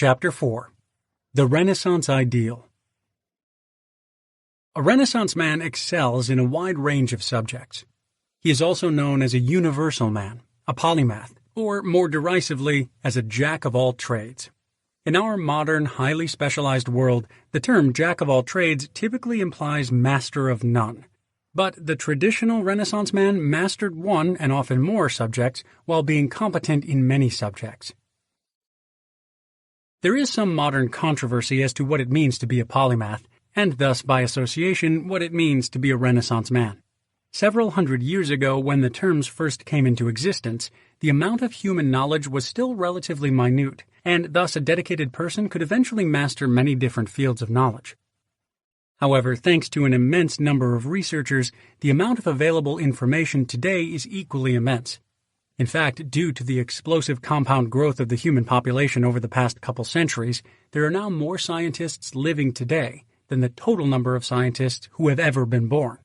Chapter 4. The Renaissance Ideal. A Renaissance man excels in a wide range of subjects. He is also known as a universal man, a polymath, or more derisively, as a jack of all trades. In our modern, highly specialized world, the term jack of all trades typically implies master of none. But the traditional Renaissance man mastered one and often more subjects while being competent in many subjects. There is some modern controversy as to what it means to be a polymath, and thus, by association, what it means to be a Renaissance man. Several hundred years ago, when the terms first came into existence, the amount of human knowledge was still relatively minute, and thus a dedicated person could eventually master many different fields of knowledge. However, thanks to an immense number of researchers, the amount of available information today is equally immense. In fact, due to the explosive compound growth of the human population over the past couple centuries, there are now more scientists living today than the total number of scientists who have ever been born.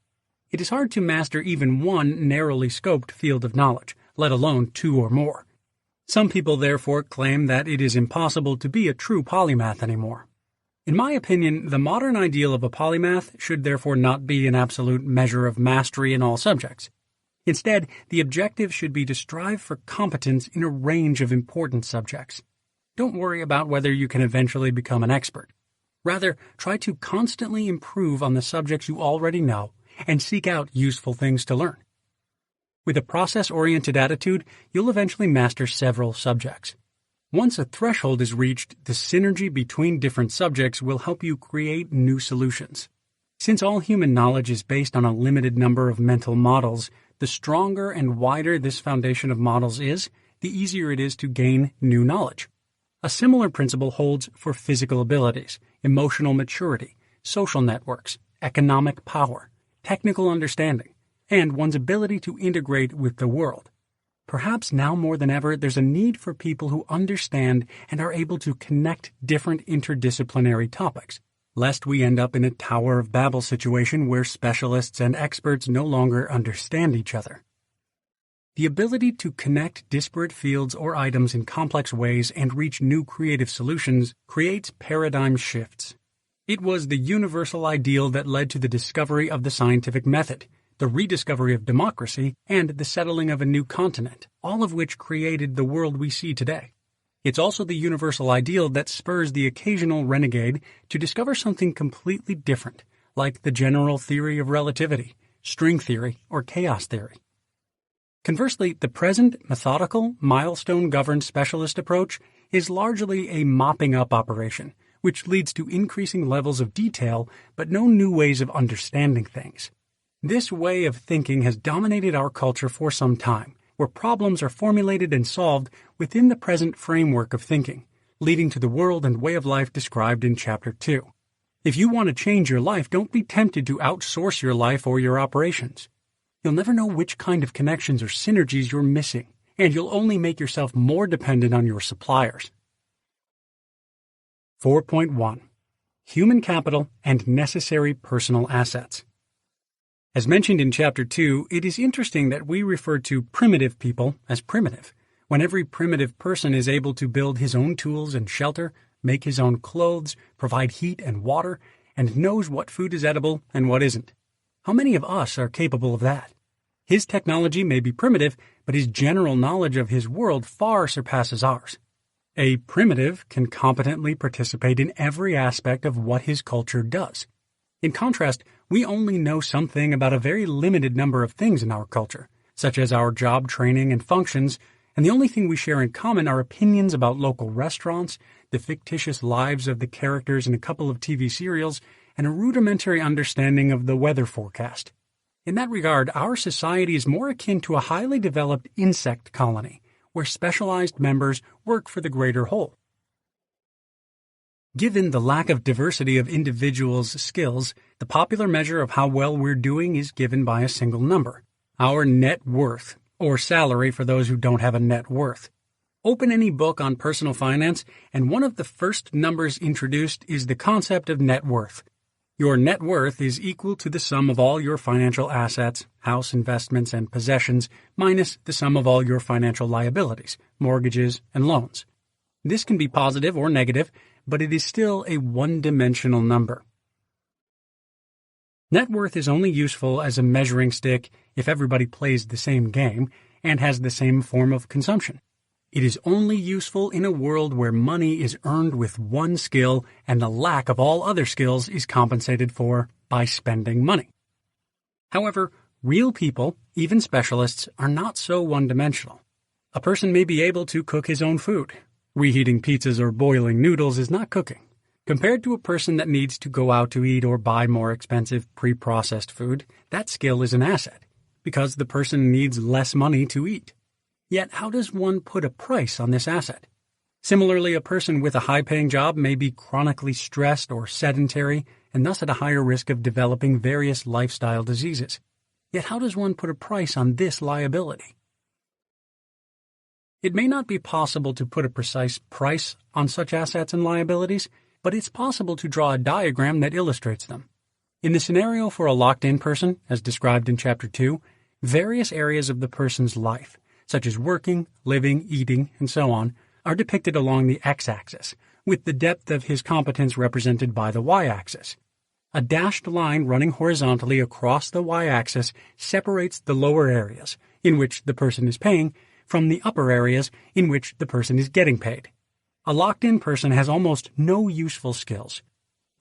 It is hard to master even one narrowly scoped field of knowledge, let alone two or more. Some people therefore claim that it is impossible to be a true polymath anymore. In my opinion, the modern ideal of a polymath should therefore not be an absolute measure of mastery in all subjects. Instead, the objective should be to strive for competence in a range of important subjects. Don't worry about whether you can eventually become an expert. Rather, try to constantly improve on the subjects you already know and seek out useful things to learn. With a process-oriented attitude, you'll eventually master several subjects. Once a threshold is reached, the synergy between different subjects will help you create new solutions. Since all human knowledge is based on a limited number of mental models, the stronger and wider this foundation of models is, the easier it is to gain new knowledge. A similar principle holds for physical abilities, emotional maturity, social networks, economic power, technical understanding, and one's ability to integrate with the world. Perhaps now more than ever, there's a need for people who understand and are able to connect different interdisciplinary topics, lest we end up in a Tower of Babel situation where specialists and experts no longer understand each other. The ability to connect disparate fields or items in complex ways and reach new creative solutions creates paradigm shifts. It was the universal ideal that led to the discovery of the scientific method, the rediscovery of democracy, and the settling of a new continent, all of which created the world we see today. It's also the universal ideal that spurs the occasional renegade to discover something completely different, like the general theory of relativity, string theory, or chaos theory. Conversely, the present methodical, milestone-governed specialist approach is largely a mopping-up operation, which leads to increasing levels of detail but no new ways of understanding things. This way of thinking has dominated our culture for some time, where problems are formulated and solved within the present framework of thinking, leading to the world and way of life described in Chapter 2. If you want to change your life, don't be tempted to outsource your life or your operations. You'll never know which kind of connections or synergies you're missing, and you'll only make yourself more dependent on your suppliers. 4.1. Human Capital and Necessary Personal Assets. As mentioned in Chapter 2, it is interesting that we refer to primitive people as primitive, when every primitive person is able to build his own tools and shelter, make his own clothes, provide heat and water, and knows what food is edible and what isn't. How many of us are capable of that? His technology may be primitive, but his general knowledge of his world far surpasses ours. A primitive can competently participate in every aspect of what his culture does. In contrast, we only know something about a very limited number of things in our culture, such as our job training and functions, and the only thing we share in common are opinions about local restaurants, the fictitious lives of the characters in a couple of TV serials, and a rudimentary understanding of the weather forecast. In that regard, our society is more akin to a highly developed insect colony, where specialized members work for the greater whole. Given the lack of diversity of individuals' skills, the popular measure of how well we're doing is given by a single number, our net worth, or salary for those who don't have a net worth. Open any book on personal finance, and one of the first numbers introduced is the concept of net worth. Your net worth is equal to the sum of all your financial assets, house investments, and possessions, minus the sum of all your financial liabilities, mortgages, and loans. This can be positive or negative, but it is still a one-dimensional number. Net worth is only useful as a measuring stick if everybody plays the same game and has the same form of consumption. It is only useful in a world where money is earned with one skill and the lack of all other skills is compensated for by spending money. However, real people, even specialists, are not so one-dimensional. A person may be able to cook his own food. Reheating pizzas or boiling noodles is not cooking. Compared to a person that needs to go out to eat or buy more expensive pre-processed food, that skill is an asset, because the person needs less money to eat. Yet how does one put a price on this asset? Similarly, a person with a high-paying job may be chronically stressed or sedentary and thus at a higher risk of developing various lifestyle diseases. Yet how does one put a price on this liability? It may not be possible to put a precise price on such assets and liabilities, but it's possible to draw a diagram that illustrates them. In the scenario for a locked-in person, as described in Chapter 2, various areas of the person's life, such as working, living, eating, and so on, are depicted along the x-axis, with the depth of his competence represented by the y-axis. A dashed line running horizontally across the y-axis separates the lower areas, in which the person is paying, from the upper areas in which the person is getting paid. A locked-in person has almost no useful skills.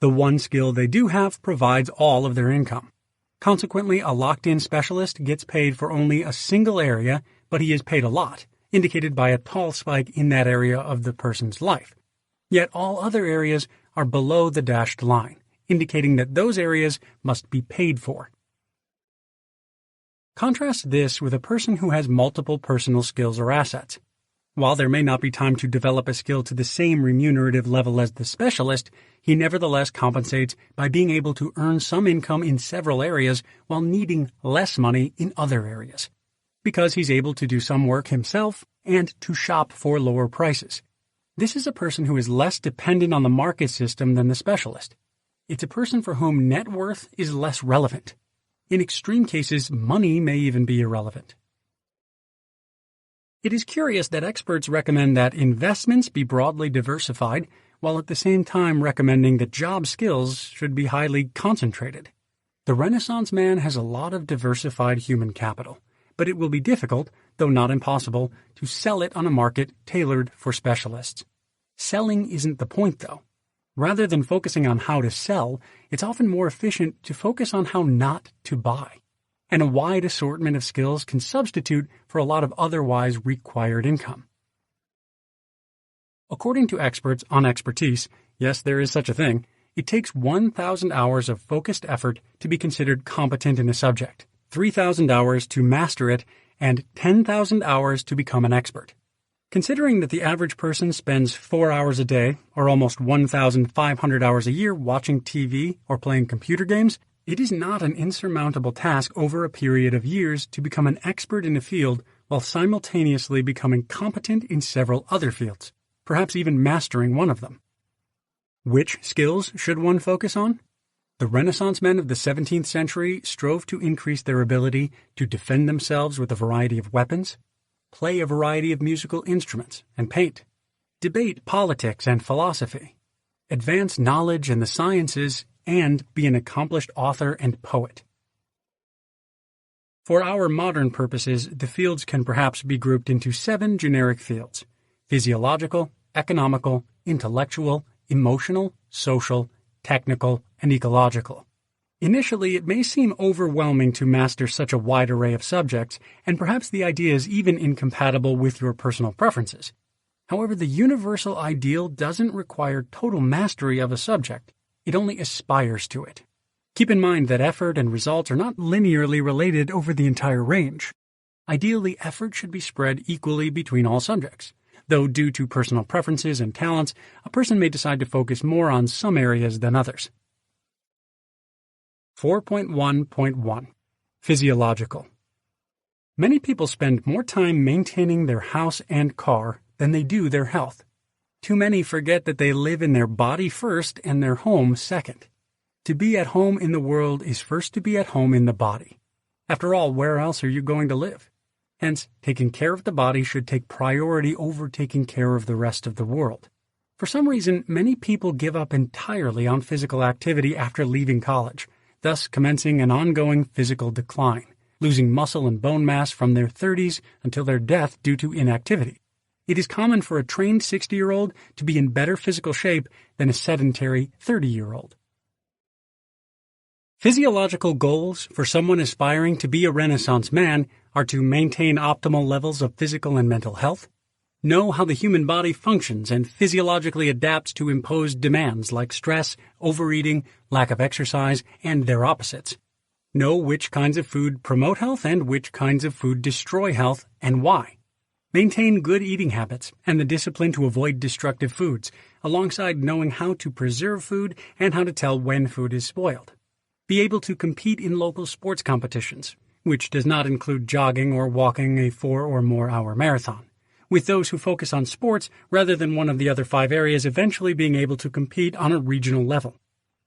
The one skill they do have provides all of their income. Consequently, a locked-in specialist gets paid for only a single area, but he is paid a lot, indicated by a tall spike in that area of the person's life. Yet all other areas are below the dashed line, indicating that those areas must be paid for. Contrast this with a person who has multiple personal skills or assets. While there may not be time to develop a skill to the same remunerative level as the specialist, he nevertheless compensates by being able to earn some income in several areas while needing less money in other areas, because he's able to do some work himself and to shop for lower prices. This is a person who is less dependent on the market system than the specialist. It's a person for whom net worth is less relevant. In extreme cases, money may even be irrelevant. It is curious that experts recommend that investments be broadly diversified, while at the same time recommending that job skills should be highly concentrated. The Renaissance man has a lot of diversified human capital, but it will be difficult, though not impossible, to sell it on a market tailored for specialists. Selling isn't the point, though. Rather than focusing on how to sell, it's often more efficient to focus on how not to buy. And a wide assortment of skills can substitute for a lot of otherwise required income. According to experts on expertise, yes, there is such a thing, it takes 1,000 hours of focused effort to be considered competent in a subject, 3,000 hours to master it, and 10,000 hours to become an expert. Considering that the average person spends 4 hours a day, or almost 1,500 hours a year watching TV or playing computer games, it is not an insurmountable task over a period of years to become an expert in a field while simultaneously becoming competent in several other fields, perhaps even mastering one of them. Which skills should one focus on? The Renaissance men of the 17th century strove to increase their ability to defend themselves with a variety of weapons, play a variety of musical instruments and paint, debate politics and philosophy, advance knowledge in the sciences, and be an accomplished author and poet. For our modern purposes, the fields can perhaps be grouped into 7 generic fields: physiological, economical, intellectual, emotional, social, technical, and ecological. Initially, it may seem overwhelming to master such a wide array of subjects, and perhaps the idea is even incompatible with your personal preferences. However, the universal ideal doesn't require total mastery of a subject. It only aspires to it. Keep in mind that effort and results are not linearly related over the entire range. Ideally, effort should be spread equally between all subjects, though due to personal preferences and talents, a person may decide to focus more on some areas than others. 4.1.1 Physiological. Many people spend more time maintaining their house and car than they do their health. Too many forget that they live in their body first and their home second. To be at home in the world is first to be at home in the body. After all, where else are you going to live? Hence, taking care of the body should take priority over taking care of the rest of the world. For some reason, many people give up entirely on physical activity after leaving college, thus commencing an ongoing physical decline, losing muscle and bone mass from their 30s until their death due to inactivity. It is common for a trained 60-year-old to be in better physical shape than a sedentary 30-year-old. Physiological goals for someone aspiring to be a Renaissance man are to maintain optimal levels of physical and mental health, know how the human body functions and physiologically adapts to imposed demands like stress, overeating, lack of exercise, and their opposites, know which kinds of food promote health and which kinds of food destroy health and why, maintain good eating habits and the discipline to avoid destructive foods, alongside knowing how to preserve food and how to tell when food is spoiled. Be able to compete in local sports competitions, which does not include jogging or walking a 4 or more hour marathon, with those who focus on sports rather than one of the other 5 areas eventually being able to compete on a regional level.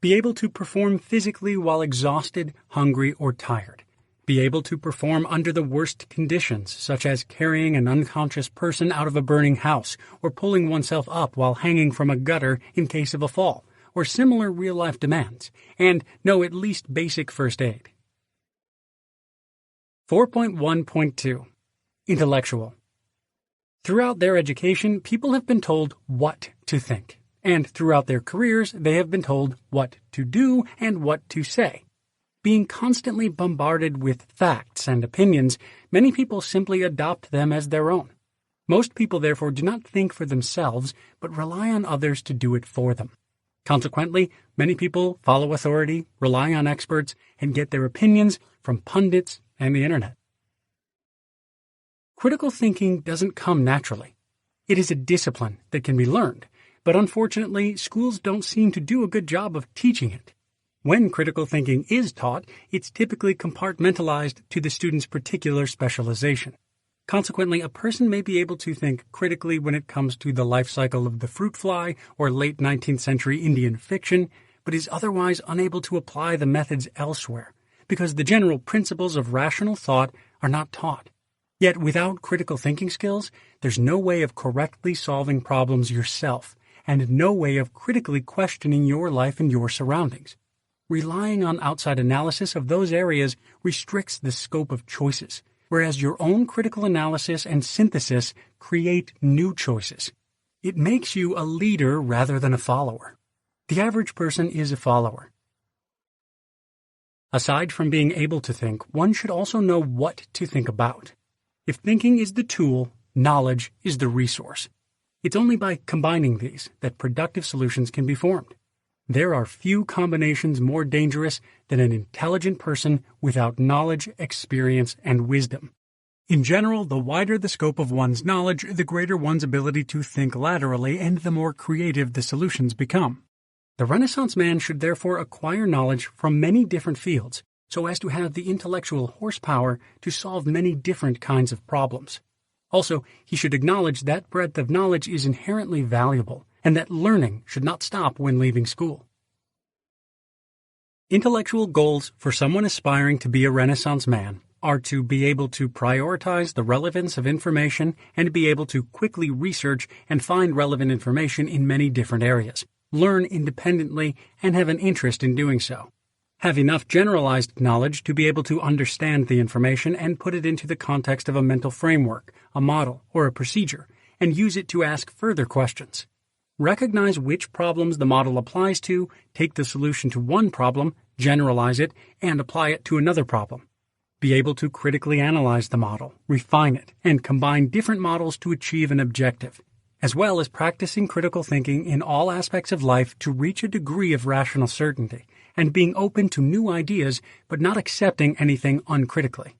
Be able to perform physically while exhausted, hungry, or tired. Be able to perform under the worst conditions, such as carrying an unconscious person out of a burning house or pulling oneself up while hanging from a gutter in case of a fall, or similar real-life demands, and know at least basic first aid. 4.1.2 Intellectual. Throughout their education, people have been told what to think, and throughout their careers, they have been told what to do and what to say. Being constantly bombarded with facts and opinions, many people simply adopt them as their own. Most people, therefore, do not think for themselves, but rely on others to do it for them. Consequently, many people follow authority, rely on experts, and get their opinions from pundits and the internet. Critical thinking doesn't come naturally. It is a discipline that can be learned, but unfortunately, schools don't seem to do a good job of teaching it. When critical thinking is taught, it's typically compartmentalized to the student's particular specialization. Consequently, a person may be able to think critically when it comes to the life cycle of the fruit fly or late 19th century Indian fiction, but is otherwise unable to apply the methods elsewhere, because the general principles of rational thought are not taught. Yet without critical thinking skills, there's no way of correctly solving problems yourself, and no way of critically questioning your life and your surroundings. Relying on outside analysis of those areas restricts the scope of choices, whereas your own critical analysis and synthesis create new choices. It makes you a leader rather than a follower. The average person is a follower. Aside from being able to think, one should also know what to think about. If thinking is the tool, knowledge is the resource. It's only by combining these that productive solutions can be formed. There are few combinations more dangerous than an intelligent person without knowledge, experience, and wisdom. In general, the wider the scope of one's knowledge, the greater one's ability to think laterally and the more creative the solutions become. The Renaissance man should therefore acquire knowledge from many different fields so as to have the intellectual horsepower to solve many different kinds of problems. Also, he should acknowledge that breadth of knowledge is inherently valuable, and that learning should not stop when leaving school. Intellectual goals for someone aspiring to be a Renaissance man are to be able to prioritize the relevance of information and be able to quickly research and find relevant information in many different areas, learn independently, and have an interest in doing so. Have enough generalized knowledge to be able to understand the information and put it into the context of a mental framework, a model, or a procedure, and use it to ask further questions. Recognize which problems the model applies to, take the solution to one problem, generalize it, and apply it to another problem. Be able to critically analyze the model, refine it, and combine different models to achieve an objective, as well as practicing critical thinking in all aspects of life to reach a degree of rational certainty, and being open to new ideas but not accepting anything uncritically.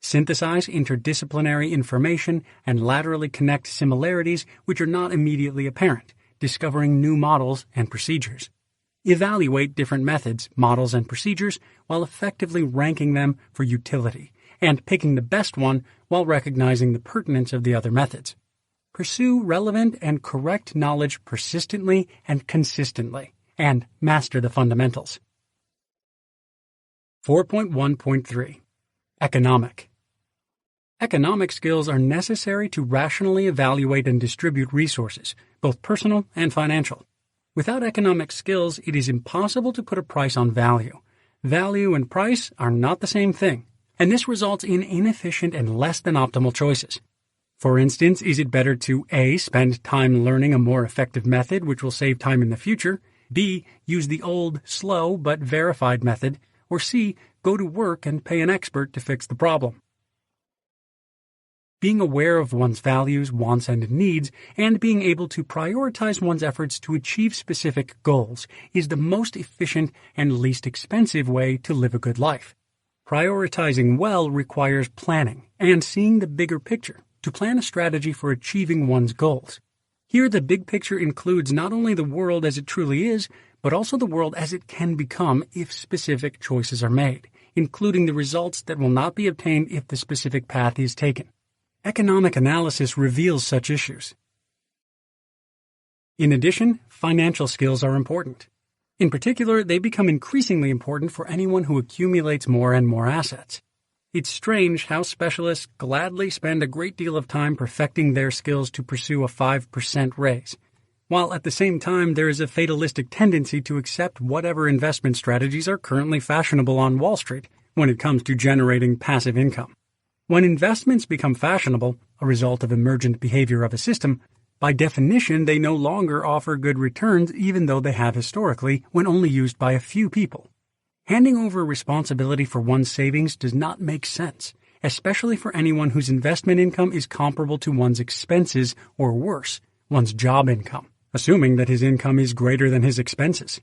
Synthesize interdisciplinary information and laterally connect similarities which are not immediately apparent, discovering new models and procedures. Evaluate different methods, models, and procedures while effectively ranking them for utility, and picking the best one while recognizing the pertinence of the other methods. Pursue relevant and correct knowledge persistently and consistently, and master the fundamentals. 4.1.3 Economic. Economic skills are necessary to rationally evaluate and distribute resources, both personal and financial. Without economic skills, it is impossible to put a price on value. Value and price are not the same thing, and this results in inefficient and less than optimal choices. For instance, is it better to A. spend time learning a more effective method which will save time in the future, B. use the old, slow, but verified method, or C. go to work and pay an expert to fix the problem? Being aware of one's values, wants, and needs, and being able to prioritize one's efforts to achieve specific goals is the most efficient and least expensive way to live a good life. Prioritizing well requires planning and seeing the bigger picture to plan a strategy for achieving one's goals. Here, the big picture includes not only the world as it truly is, but also the world as it can become if specific choices are made, including the results that will not be obtained if the specific path is taken. Economic analysis reveals such issues. In addition, financial skills are important. In particular, they become increasingly important for anyone who accumulates more and more assets. It's strange how specialists gladly spend a great deal of time perfecting their skills to pursue a 5% raise, while at the same time there is a fatalistic tendency to accept whatever investment strategies are currently fashionable on Wall Street when it comes to generating passive income. When investments become fashionable, a result of emergent behavior of a system, by definition they no longer offer good returns even though they have historically when only used by a few people. Handing over responsibility for one's savings does not make sense, especially for anyone whose investment income is comparable to one's expenses or worse, one's job income, assuming that his income is greater than his expenses.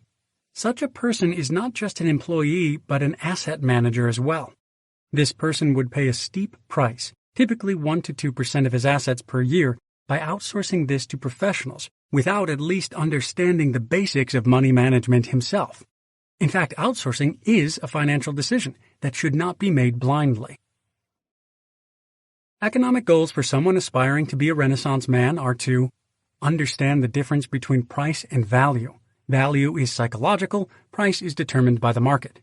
Such a person is not just an employee but an asset manager as well. This person would pay a steep price, typically 1 to 2% of his assets per year, by outsourcing this to professionals without at least understanding the basics of money management himself. In fact, outsourcing is a financial decision that should not be made blindly. Economic goals for someone aspiring to be a Renaissance man are to understand the difference between price and value. Value is psychological, price is determined by the market.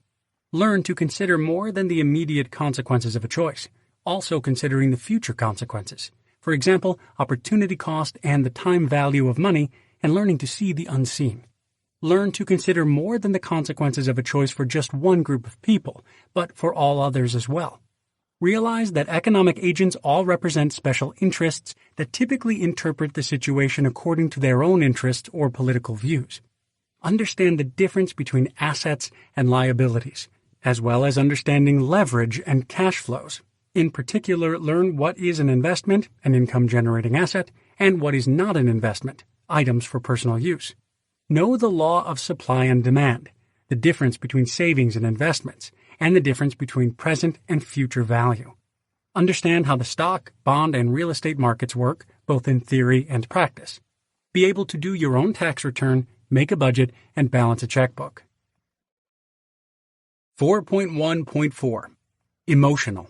Learn to consider more than the immediate consequences of a choice, also considering the future consequences. For example, opportunity cost and the time value of money, and learning to see the unseen. Learn to consider more than the consequences of a choice for just one group of people, but for all others as well. Realize that economic agents all represent special interests that typically interpret the situation according to their own interests or political views. Understand the difference between assets and liabilities, as well as understanding leverage and cash flows. In particular, learn what is an investment, an income-generating asset, and what is not an investment, items for personal use. Know the law of supply and demand, the difference between savings and investments, and the difference between present and future value. Understand how the stock, bond, and real estate markets work, both in theory and practice. Be able to do your own tax return, make a budget, and balance a checkbook. 4.1.4 Emotional.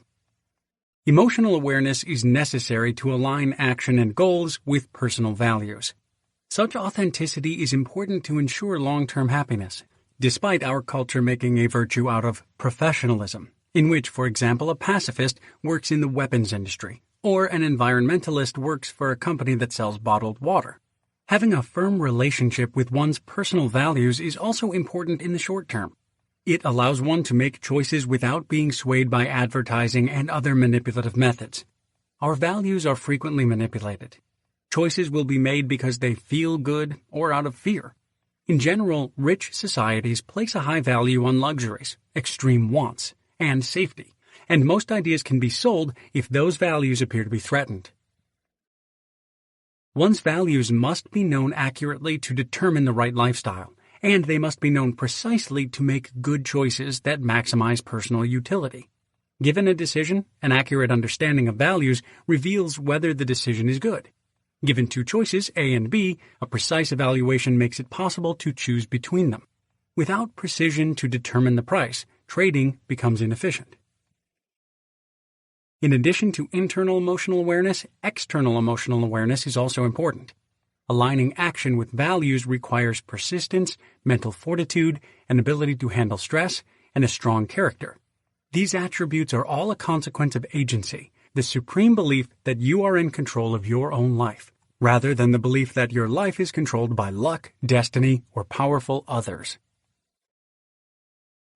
Emotional awareness is necessary to align action and goals with personal values. Such authenticity is important to ensure long-term happiness, despite our culture making a virtue out of professionalism, in which, for example, a pacifist works in the weapons industry, or an environmentalist works for a company that sells bottled water. Having a firm relationship with one's personal values is also important in the short term. It allows one to make choices without being swayed by advertising and other manipulative methods. Our values are frequently manipulated. Choices will be made because they feel good or out of fear. In general, rich societies place a high value on luxuries, extreme wants, and safety, and most ideas can be sold if those values appear to be threatened. One's values must be known accurately to determine the right lifestyle, and they must be known precisely to make good choices that maximize personal utility. Given a decision, an accurate understanding of values reveals whether the decision is good. Given two choices, A and B, a precise evaluation makes it possible to choose between them. Without precision to determine the price, trading becomes inefficient. In addition to internal emotional awareness, external emotional awareness is also important. Aligning action with values requires persistence, mental fortitude, an ability to handle stress, and a strong character. These attributes are all a consequence of agency, the supreme belief that you are in control of your own life, rather than the belief that your life is controlled by luck, destiny, or powerful others.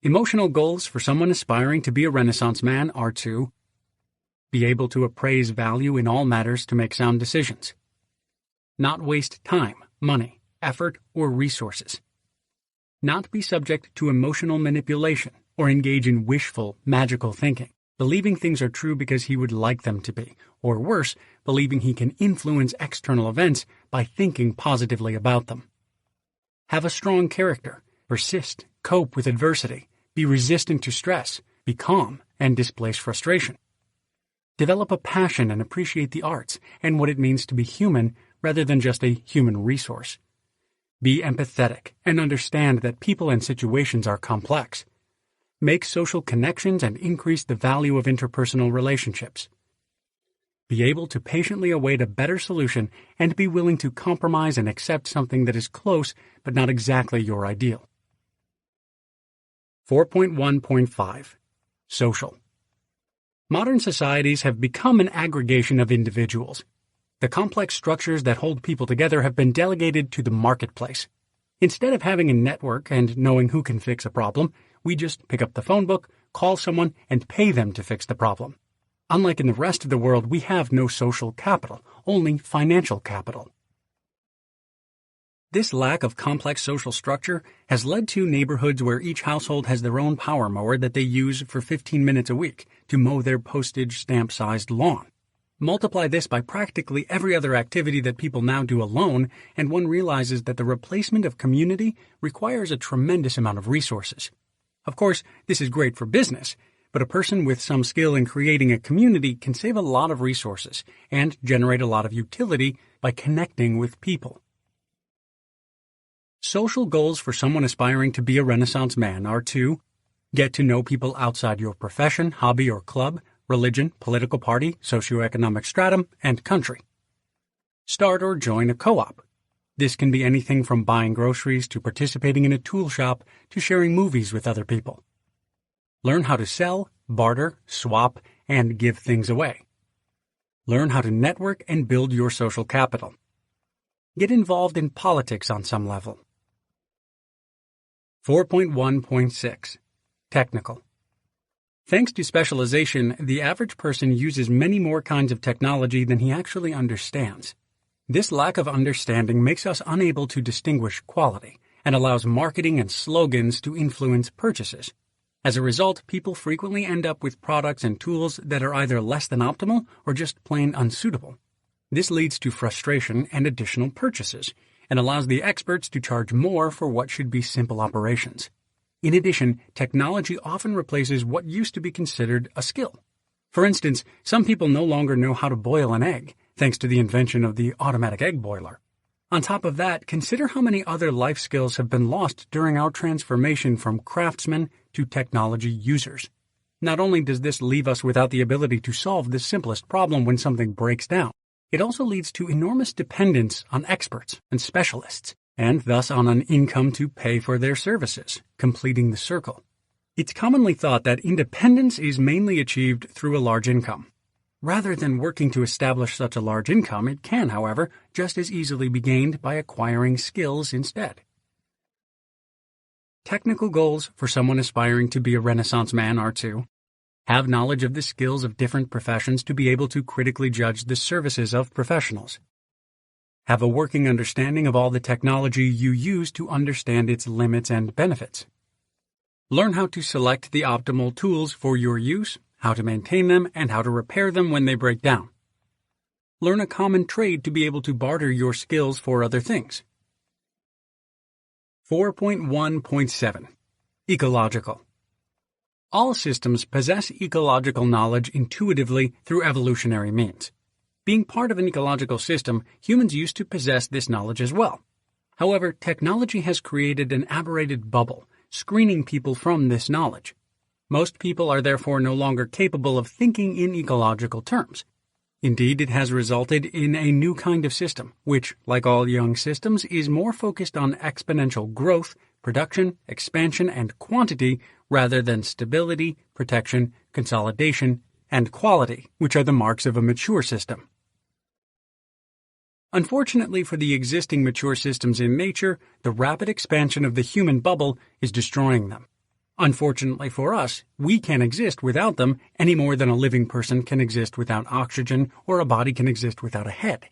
Emotional goals for someone aspiring to be a Renaissance man are to be able to appraise value in all matters to make sound decisions, not waste time, money, effort, or resources, not be subject to emotional manipulation or engage in wishful, magical thinking, believing things are true because he would like them to be, or worse, believing he can influence external events by thinking positively about them. Have a strong character, persist, cope with adversity, be resistant to stress, be calm, and displace frustration. Develop a passion and appreciate the arts and what it means to be human rather than just a human resource. Be empathetic and understand that people and situations are complex. Make social connections and increase the value of interpersonal relationships. Be able to patiently await a better solution and be willing to compromise and accept something that is close but not exactly your ideal. 4.1.5 Social. Modern societies have become an aggregation of individuals. The complex structures that hold people together have been delegated to the marketplace. Instead of having a network and knowing who can fix a problem, we just pick up the phone book, call someone, and pay them to fix the problem. Unlike in the rest of the world, we have no social capital, only financial capital. This lack of complex social structure has led to neighborhoods where each household has their own power mower that they use for 15 minutes a week to mow their postage stamp-sized lawn. Multiply this by practically every other activity that people now do alone, and one realizes that the replacement of community requires a tremendous amount of resources. Of course, this is great for business, but a person with some skill in creating a community can save a lot of resources and generate a lot of utility by connecting with people. Social goals for someone aspiring to be a Renaissance man are to get to know people outside your profession, hobby, or club, religion, political party, socioeconomic stratum, and country. Start or join a co-op. This can be anything from buying groceries to participating in a tool shop to sharing movies with other people. Learn how to sell, barter, swap, and give things away. Learn how to network and build your social capital. Get involved in politics on some level. 4.1.6 Technical. Thanks to specialization, the average person uses many more kinds of technology than he actually understands. This lack of understanding makes us unable to distinguish quality and allows marketing and slogans to influence purchases. As a result, people frequently end up with products and tools that are either less than optimal or just plain unsuitable. This leads to frustration and additional purchases, and allows the experts to charge more for what should be simple operations. In addition, technology often replaces what used to be considered a skill. For instance, some people no longer know how to boil an egg, thanks to the invention of the automatic egg boiler. On top of that, consider how many other life skills have been lost during our transformation from craftsmen to technology users. Not only does this leave us without the ability to solve the simplest problem when something breaks down, it also leads to enormous dependence on experts and specialists, and thus on an income to pay for their services, completing the circle. It's commonly thought that independence is mainly achieved through a large income. Rather than working to establish such a large income, it can, however, just as easily be gained by acquiring skills instead. Technical goals for someone aspiring to be a Renaissance man are to have knowledge of the skills of different professions to be able to critically judge the services of professionals. Have a working understanding of all the technology you use to understand its limits and benefits. Learn how to select the optimal tools for your use, how to maintain them, and how to repair them when they break down. Learn a common trade to be able to barter your skills for other things. 4.1.7 Ecological. All systems possess ecological knowledge intuitively through evolutionary means. Being part of an ecological system, humans used to possess this knowledge as well. However, technology has created an aberrated bubble, screening people from this knowledge. Most people are therefore no longer capable of thinking in ecological terms. Indeed, it has resulted in a new kind of system, which, like all young systems, is more focused on exponential growth, production, expansion, and quantity rather than stability, protection, consolidation, and quality, which are the marks of a mature system. Unfortunately for the existing mature systems in nature, the rapid expansion of the human bubble is destroying them. Unfortunately for us, we can't exist without them any more than a living person can exist without oxygen or a body can exist without a head.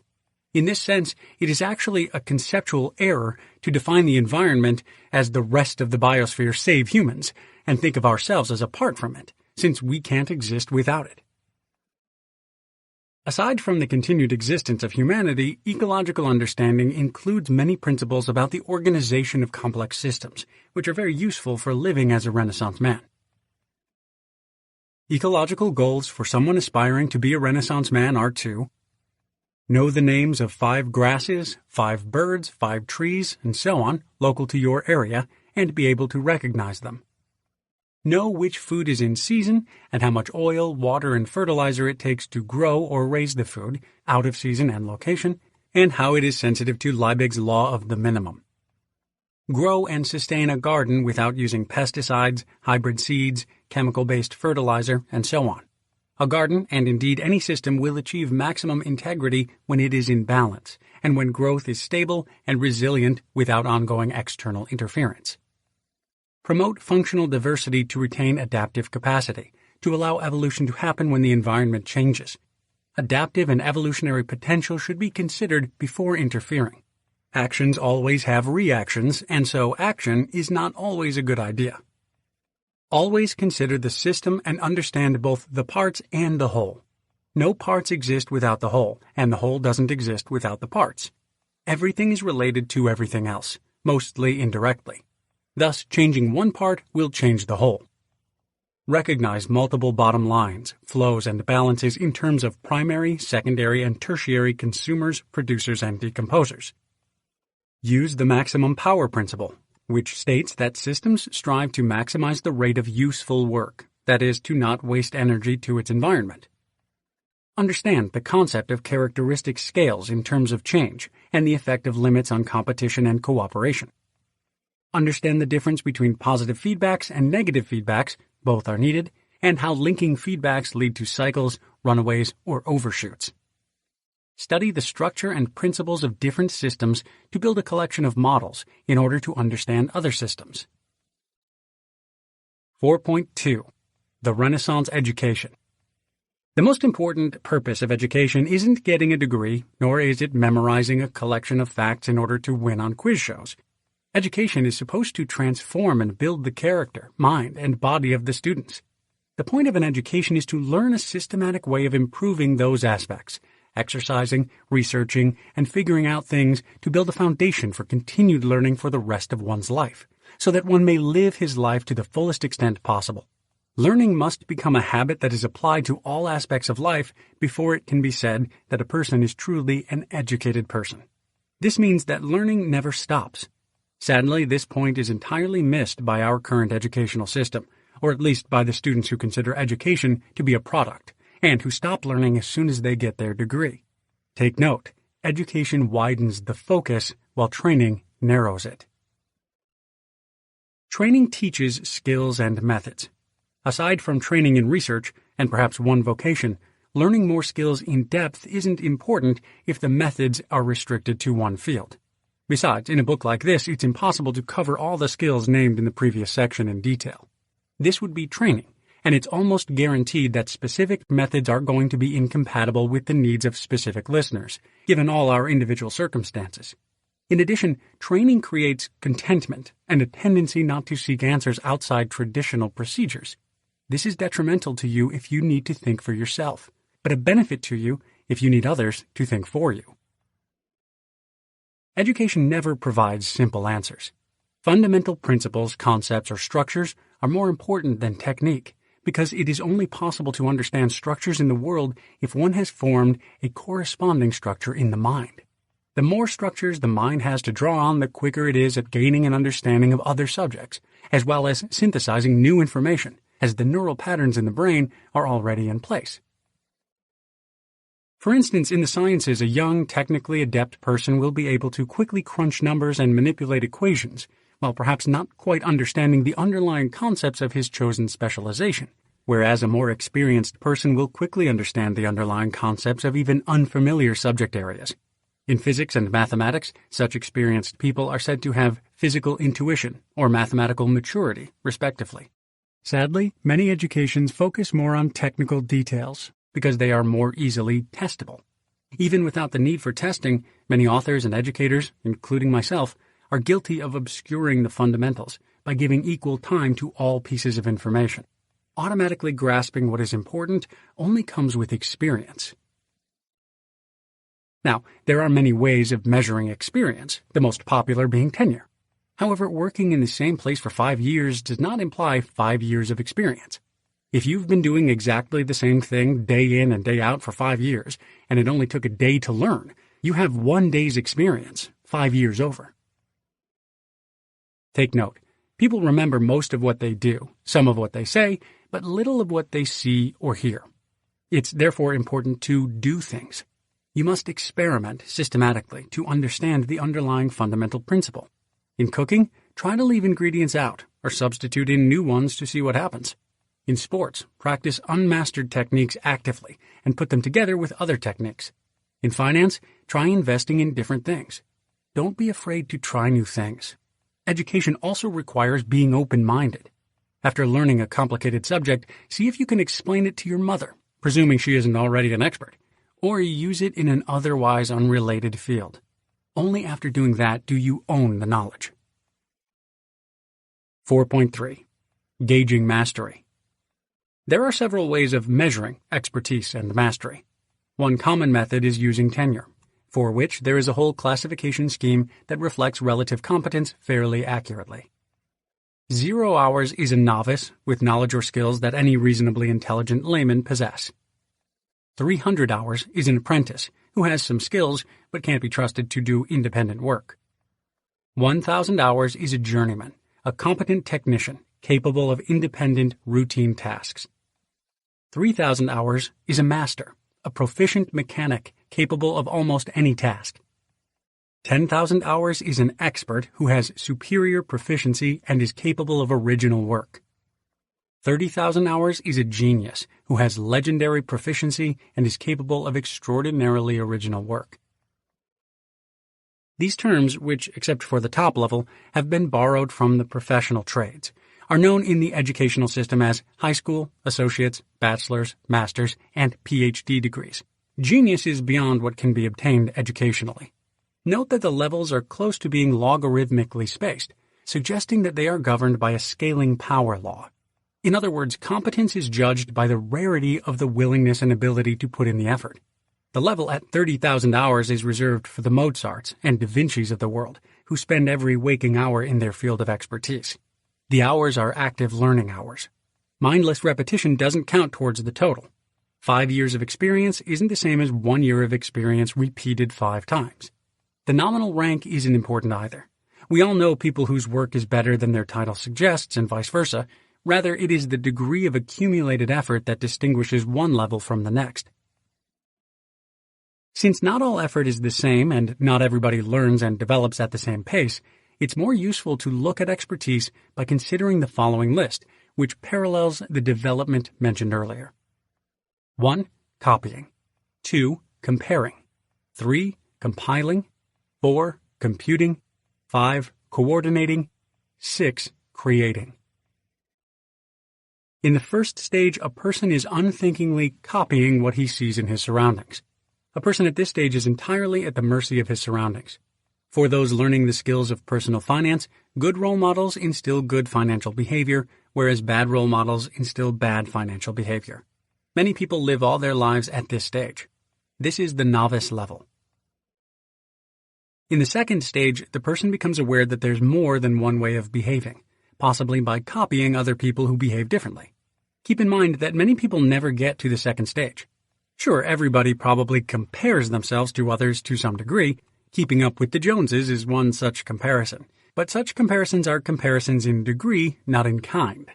In this sense, it is actually a conceptual error to define the environment as the rest of the biosphere save humans and think of ourselves as apart from it, since we can't exist without it. Aside from the continued existence of humanity, ecological understanding includes many principles about the organization of complex systems, which are very useful for living as a Renaissance man. Ecological goals for someone aspiring to be a Renaissance man are to know the names of 5 grasses, 5 birds, 5 trees, and so on, local to your area, and be able to recognize them. Know which food is in season and how much oil, water, and fertilizer it takes to grow or raise the food, out of season and location, and how it is sensitive to Liebig's law of the minimum. Grow and sustain a garden without using pesticides, hybrid seeds, chemical-based fertilizer, and so on. A garden, and indeed any system, will achieve maximum integrity when it is in balance, and when growth is stable and resilient without ongoing external interference. Promote functional diversity to retain adaptive capacity, to allow evolution to happen when the environment changes. Adaptive and evolutionary potential should be considered before interfering. Actions always have reactions, and so action is not always a good idea. Always consider the system and understand both the parts and the whole. No parts exist without the whole, and the whole doesn't exist without the parts. Everything is related to everything else, mostly indirectly. Thus, changing one part will change the whole. Recognize multiple bottom lines, flows, and balances in terms of primary, secondary, and tertiary consumers, producers, and decomposers. Use the maximum power principle, which states that systems strive to maximize the rate of useful work, that is, to not waste energy to its environment. Understand the concept of characteristic scales in terms of change and the effect of limits on competition and cooperation. Understand the difference between positive feedbacks and negative feedbacks, both are needed, and how linking feedbacks lead to cycles, runaways, or overshoots. Study the structure and principles of different systems to build a collection of models in order to understand other systems. 4.2. The Renaissance Education. The most important purpose of education isn't getting a degree, nor is it memorizing a collection of facts in order to win on quiz shows. Education is supposed to transform and build the character, mind, and body of the students. The point of an education is to learn a systematic way of improving those aspects, exercising, researching, and figuring out things to build a foundation for continued learning for the rest of one's life, so that one may live his life to the fullest extent possible. Learning must become a habit that is applied to all aspects of life before it can be said that a person is truly an educated person. This means that learning never stops. Sadly, this point is entirely missed by our current educational system, or at least by the students who consider education to be a product, and who stop learning as soon as they get their degree. Take note, education widens the focus while training narrows it. Training teaches skills and methods. Aside from training in research, and perhaps one vocation, learning more skills in depth isn't important if the methods are restricted to one field. Besides, in a book like this, it's impossible to cover all the skills named in the previous section in detail. This would be training, and it's almost guaranteed that specific methods are going to be incompatible with the needs of specific listeners, given all our individual circumstances. In addition, training creates contentment and a tendency not to seek answers outside traditional procedures. This is detrimental to you if you need to think for yourself, but a benefit to you if you need others to think for you. Education never provides simple answers. Fundamental principles, concepts, or structures are more important than technique, because it is only possible to understand structures in the world if one has formed a corresponding structure in the mind. The more structures the mind has to draw on, the quicker it is at gaining an understanding of other subjects, as well as synthesizing new information, as the neural patterns in the brain are already in place. For instance, in the sciences, a young, technically adept person will be able to quickly crunch numbers and manipulate equations, while perhaps not quite understanding the underlying concepts of his chosen specialization. whereas a more experienced person will quickly understand the underlying concepts of even unfamiliar subject areas. In physics and mathematics, such experienced people are said to have physical intuition or mathematical maturity, respectively. Sadly, many educations focus more on technical details because they are more easily testable. Even without the need for testing, many authors and educators, including myself, are guilty of obscuring the fundamentals by giving equal time to all pieces of information. Automatically grasping what is important only comes with experience. Now, there are many ways of measuring experience, the most popular being tenure. However, working in the same place for 5 years does not imply 5 years of experience. If you've been doing exactly the same thing day in and day out for 5 years, and it only took a day to learn, you have 1 day's experience 5 years over. Take note. People remember most of what they do, some of what they say, but little of what they see or hear. It's therefore important to do things. You must experiment systematically to understand the underlying fundamental principle. In cooking, try to leave ingredients out or substitute in new ones to see what happens. In sports, practice unmastered techniques actively and put them together with other techniques. In finance, try investing in different things. Don't be afraid to try new things. Education also requires being open-minded. After learning a complicated subject, see if you can explain it to your mother, presuming she isn't already an expert, or use it in an otherwise unrelated field. Only after doing that do you own the knowledge. 4.3. Gauging mastery. There are several ways of measuring expertise and mastery. One common method is using tenure, for which there is a whole classification scheme that reflects relative competence fairly accurately. 0 hours is a novice with knowledge or skills that any reasonably intelligent layman possess. 300 hours is an apprentice who has some skills but can't be trusted to do independent work. 1,000 hours is a journeyman, a competent technician capable of independent, routine tasks. 3,000 hours is a master, a proficient mechanic capable of almost any task. 10,000 hours is an expert who has superior proficiency and is capable of original work. 30,000 hours is a genius who has legendary proficiency and is capable of extraordinarily original work. These terms, which, except for the top level, have been borrowed from the professional trades, are known in the educational system as high school, associates, bachelor's, master's, and PhD degrees. Genius is beyond what can be obtained educationally. Note that the levels are close to being logarithmically spaced, suggesting that they are governed by a scaling power law. In other words, competence is judged by the rarity of the willingness and ability to put in the effort. The level at 30,000 hours is reserved for the Mozarts and Da Vinci's of the world, who spend every waking hour in their field of expertise. The hours are active learning hours. Mindless repetition doesn't count towards the total. 5 years of experience isn't the same as 1 year of experience repeated 5 times. The nominal rank isn't important either. We all know people whose work is better than their title suggests and vice versa. Rather, it is the degree of accumulated effort that distinguishes one level from the next. Since not all effort is the same and not everybody learns and develops at the same pace, it's more useful to look at expertise by considering the following list, which parallels the development mentioned earlier. 1. Copying. 2. Comparing. 3. Compiling. 4. Computing. 5. Coordinating. 6. Creating. In the first stage, a person is unthinkingly copying what he sees in his surroundings. A person at this stage is entirely at the mercy of his surroundings. For those learning the skills of personal finance, good role models instill good financial behavior, whereas bad role models instill bad financial behavior. Many people live all their lives at this stage. This is the novice level. In the second stage, the person becomes aware that there's more than one way of behaving, possibly by copying other people who behave differently. Keep in mind that many people never get to the second stage. Sure, everybody probably compares themselves to others to some degree. Keeping up with the Joneses is one such comparison. But such comparisons are comparisons in degree, not in kind.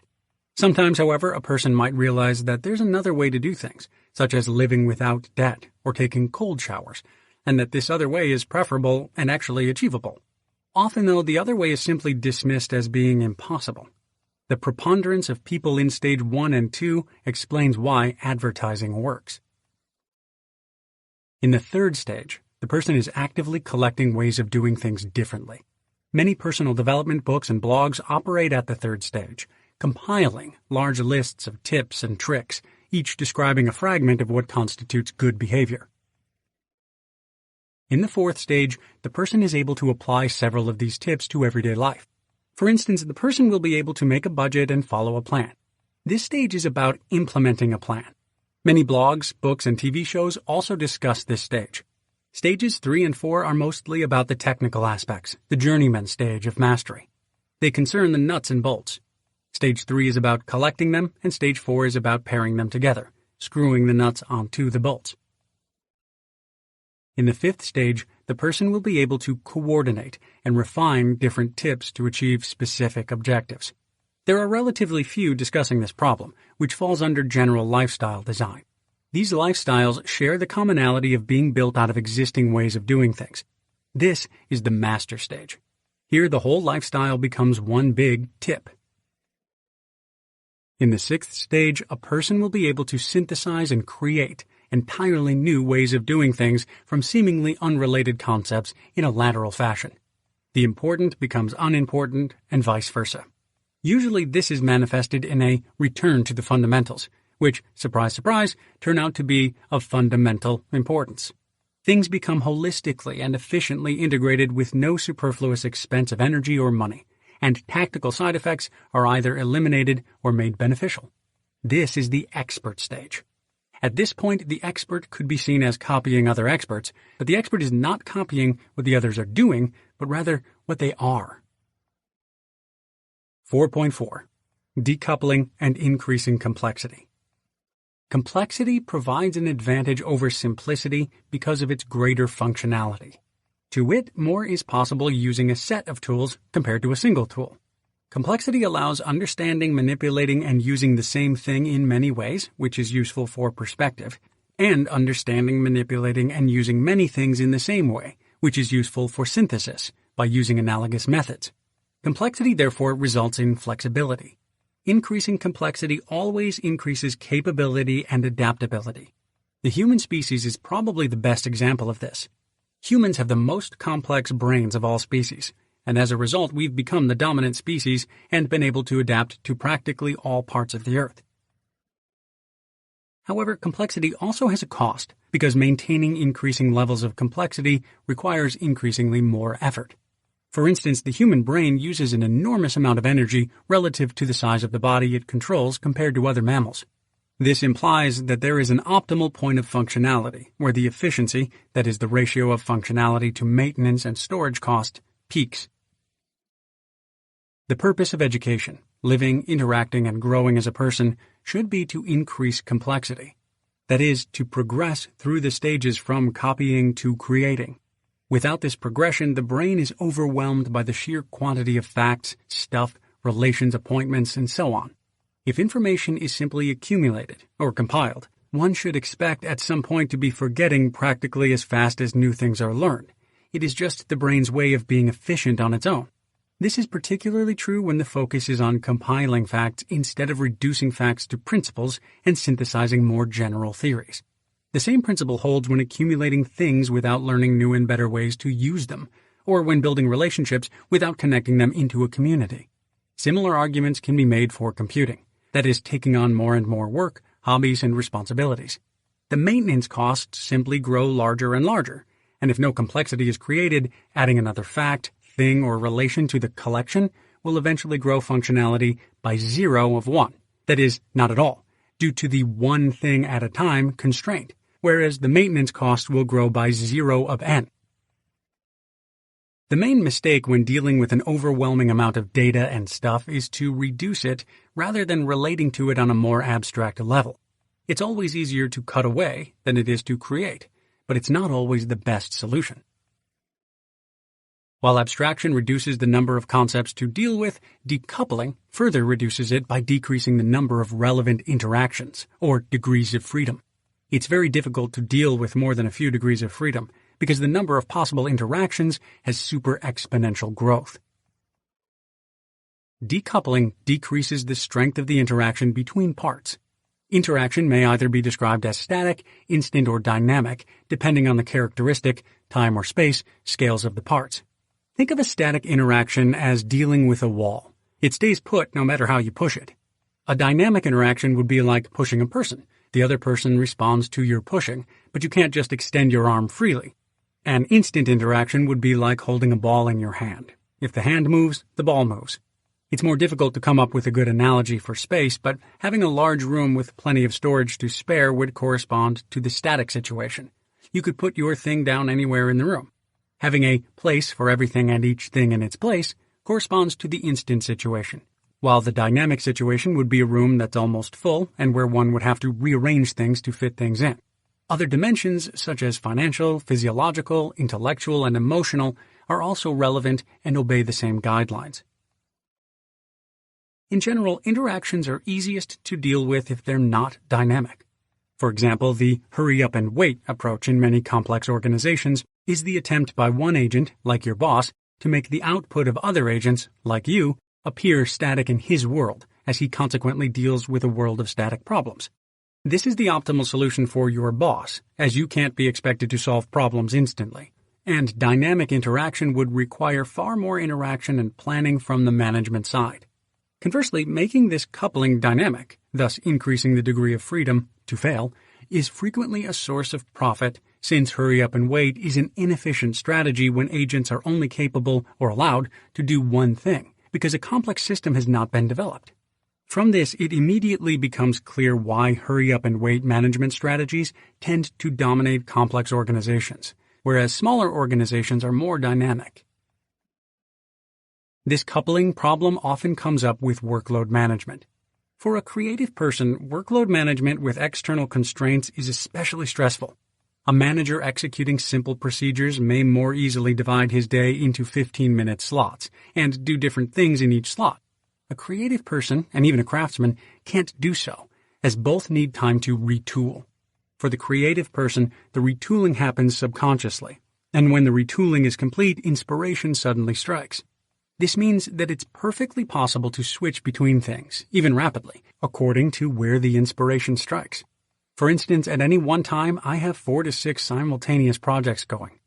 Sometimes, however, a person might realize that there's another way to do things, such as living without debt or taking cold showers, and that this other way is preferable and actually achievable. Often, though, the other way is simply dismissed as being impossible. The preponderance of people in stage 1 and 2 explains why advertising works. In the third stage, the person is actively collecting ways of doing things differently. Many personal development books and blogs operate at the third stage, compiling large lists of tips and tricks, each describing a fragment of what constitutes good behavior. In the fourth stage, the person is able to apply several of these tips to everyday life. For instance, the person will be able to make a budget and follow a plan. This stage is about implementing a plan. Many blogs, books, and TV shows also discuss this stage. Stages 3 and 4 are mostly about the technical aspects, the journeyman stage of mastery. They concern the nuts and bolts. Stage 3 is about collecting them, and Stage 4 is about pairing them together, screwing the nuts onto the bolts. In the fifth stage, the person will be able to coordinate and refine different tips to achieve specific objectives. There are relatively few discussing this problem, which falls under general lifestyle design. These lifestyles share the commonality of being built out of existing ways of doing things. This is the master stage. Here, the whole lifestyle becomes one big tip. In the sixth stage, a person will be able to synthesize and create entirely new ways of doing things from seemingly unrelated concepts in a lateral fashion. The important becomes unimportant, and vice versa. Usually this is manifested in a return to the fundamentals, which, surprise, surprise, turn out to be of fundamental importance. Things become holistically and efficiently integrated with no superfluous expense of energy or money, and tactical side effects are either eliminated or made beneficial. This is the expert stage. At this point, the expert could be seen as copying other experts, but the expert is not copying what the others are doing, but rather what they are. 4.4. Decoupling and increasing complexity. Complexity provides an advantage over simplicity because of its greater functionality. To wit, more is possible using a set of tools compared to a single tool. Complexity allows understanding, manipulating, and using the same thing in many ways, which is useful for perspective, and understanding, manipulating, and using many things in the same way, which is useful for synthesis by using analogous methods. Complexity, therefore, results in flexibility. Increasing complexity always increases capability and adaptability. The human species is probably the best example of this. Humans have the most complex brains of all species, and as a result we've become the dominant species and been able to adapt to practically all parts of the Earth. However, complexity also has a cost, because maintaining increasing levels of complexity requires increasingly more effort. For instance, the human brain uses an enormous amount of energy relative to the size of the body it controls compared to other mammals. This implies that there is an optimal point of functionality, where the efficiency, that is the ratio of functionality to maintenance and storage cost, peaks. The purpose of education, living, interacting, and growing as a person, should be to increase complexity. That is, to progress through the stages from copying to creating. Without this progression, the brain is overwhelmed by the sheer quantity of facts, stuff, relations, appointments, and so on. If information is simply accumulated or compiled, one should expect at some point to be forgetting practically as fast as new things are learned. It is just the brain's way of being efficient on its own. This is particularly true when the focus is on compiling facts instead of reducing facts to principles and synthesizing more general theories. The same principle holds when accumulating things without learning new and better ways to use them, or when building relationships without connecting them into a community. Similar arguments can be made for computing, that is, taking on more and more work, hobbies, and responsibilities. The maintenance costs simply grow larger and larger, and if no complexity is created, adding another fact, thing, or relation to the collection will eventually grow functionality by 0 of 1, that is, not at all, due to the one thing at a time constraint, whereas the maintenance cost will grow by 0 of n. The main mistake when dealing with an overwhelming amount of data and stuff is to reduce it rather than relating to it on a more abstract level. It's always easier to cut away than it is to create, but it's not always the best solution. While abstraction reduces the number of concepts to deal with, decoupling further reduces it by decreasing the number of relevant interactions, or degrees of freedom. It's very difficult to deal with more than a few degrees of freedom, because the number of possible interactions has super exponential growth. Decoupling decreases the strength of the interaction between parts. Interaction may either be described as static, instant, or dynamic, depending on the characteristic, time or space, scales of the parts. Think of a static interaction as dealing with a wall. It stays put no matter how you push it. A dynamic interaction would be like pushing a person. The other person responds to your pushing, but you can't just extend your arm freely. An instant interaction would be like holding a ball in your hand. If the hand moves, the ball moves. It's more difficult to come up with a good analogy for space, but having a large room with plenty of storage to spare would correspond to the static situation. You could put your thing down anywhere in the room. Having a place for everything and each thing in its place corresponds to the instant situation, while the dynamic situation would be a room that's almost full and where one would have to rearrange things to fit things in. Other dimensions, such as financial, physiological, intellectual, and emotional, are also relevant and obey the same guidelines. In general, interactions are easiest to deal with if they're not dynamic. For example, the hurry up and wait approach in many complex organizations is the attempt by one agent, like your boss, to make the output of other agents, like you, appear static in his world, as he consequently deals with a world of static problems. This is the optimal solution for your boss, as you can't be expected to solve problems instantly. And dynamic interaction would require far more interaction and planning from the management side. Conversely, making this coupling dynamic, thus increasing the degree of freedom to fail, is frequently a source of profit, since hurry up and wait is an inefficient strategy when agents are only capable or allowed to do one thing, because a complex system has not been developed. From this, it immediately becomes clear why hurry up and wait management strategies tend to dominate complex organizations, whereas smaller organizations are more dynamic. This coupling problem often comes up with workload management. For a creative person, workload management with external constraints is especially stressful. A manager executing simple procedures may more easily divide his day into 15-minute slots and do different things in each slot. A creative person, and even a craftsman, can't do so, as both need time to retool. For the creative person, the retooling happens subconsciously, and when the retooling is complete, inspiration suddenly strikes. This means that it's perfectly possible to switch between things, even rapidly, according to where the inspiration strikes. For instance, at any one time, I have 4 to 6 simultaneous projects going.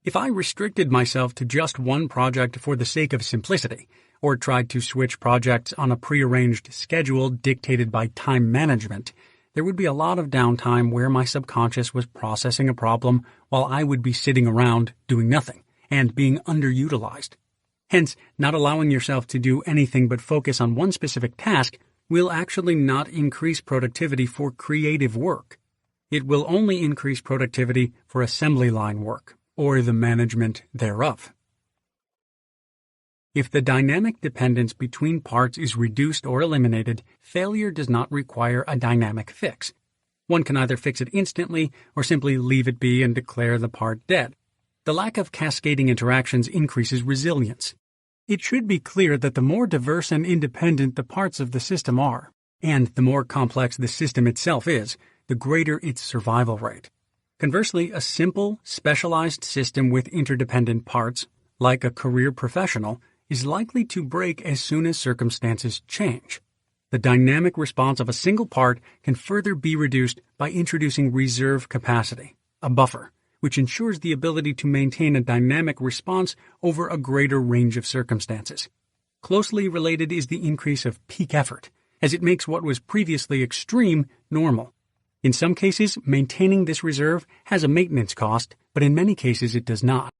If I restricted myself to just one project for the sake of simplicity, or tried to switch projects on a prearranged schedule dictated by time management, there would be a lot of downtime where my subconscious was processing a problem while I would be sitting around doing nothing and being underutilized. Hence, not allowing yourself to do anything but focus on one specific task will actually not increase productivity for creative work. It will only increase productivity for assembly line work, or the management thereof. If the dynamic dependence between parts is reduced or eliminated, failure does not require a dynamic fix. One can either fix it instantly or simply leave it be and declare the part dead. The lack of cascading interactions increases resilience. It should be clear that the more diverse and independent the parts of the system are, and the more complex the system itself is, the greater its survival rate. Conversely, a simple, specialized system with interdependent parts, like a career professional, is likely to break as soon as circumstances change. The dynamic response of a single part can further be reduced by introducing reserve capacity, a buffer, which ensures the ability to maintain a dynamic response over a greater range of circumstances. Closely related is the increase of peak effort, as it makes what was previously extreme normal. In some cases, maintaining this reserve has a maintenance cost, but in many cases it does not.